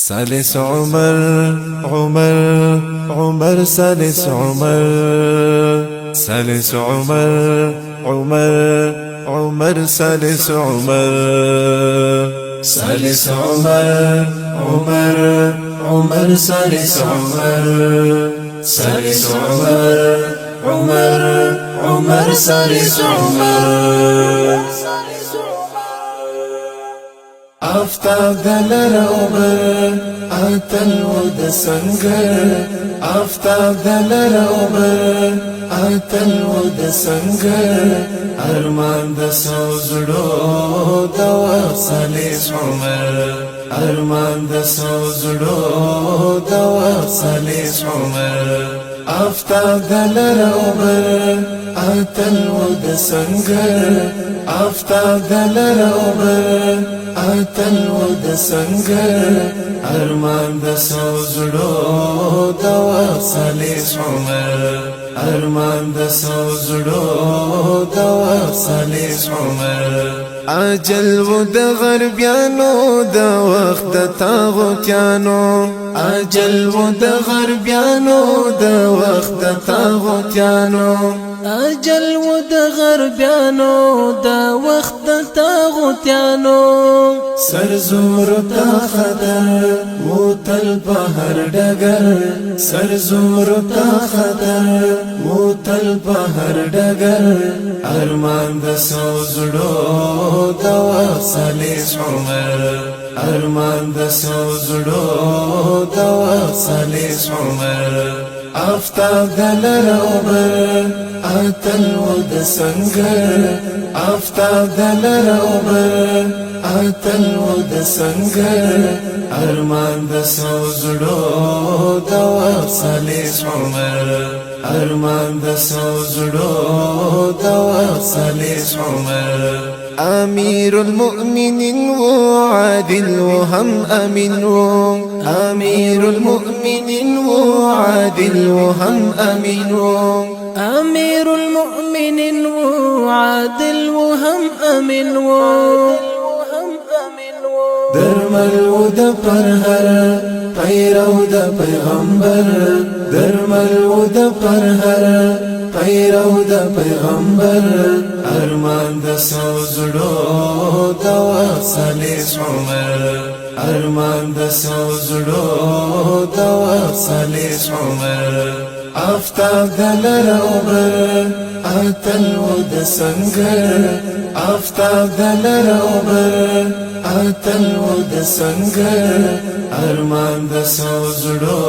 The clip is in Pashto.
سالس عمر عمر عمر سالس عمر سالس عمر عمر عمر سالس عمر سالس عمر عمر عمر سالس عمر سالس عمر عمر عمر سالس عمر آفتاب دلر عمر آتل ود سنگر آفتاب دلر عمر آتل ود سنگر ارمان د سوزړو د وصلیس عمر ارمان د سوزړو د وصلیس عمر آفتاب دلر عمر آتل ود سنگر آفتاب دلر عمر آتل ود سنگر ارمان د سوزړو د وصلیس عمر ارمان د سوزړو د وصلیس عمر اجل و د غربیانو د وخت د طاغوتیانو اجل و د غربیانو د وخت د طاغوتیانو اجل و د غربیانو د وخت د طاغوتیانو سرزور تا خطر موتل بهر ډګر سرزور تا خطر موتل بهر ډګر ارمان د سوزړو د وصلیس عمر ارمان د سوزړو د وصلیس عمر آفتاب دلر عمر آتل ود سنگر آفتاب دلر عمر آتل ود سنگر ارمان د سوزړو د وصلیس عمر ارمان د سوزړو د وصلیس عمر امیر المؤمنین و عادل و هم امین و امیر المؤمنین و عادل و هم امین و امیر المؤمنین و عادل و هم امین و درمل و د پرهر پیرو د پیغمبر درمل و د پرهر پیرو د پیغمبر ارمان د سوزړو د وصلیس عمر ارمان د سوزړو د وصلیس عمر آفتاب دلر عمر آتل ود سنگر آفتاب دلر عمر آتل ود سنگر ارمان د سوزړو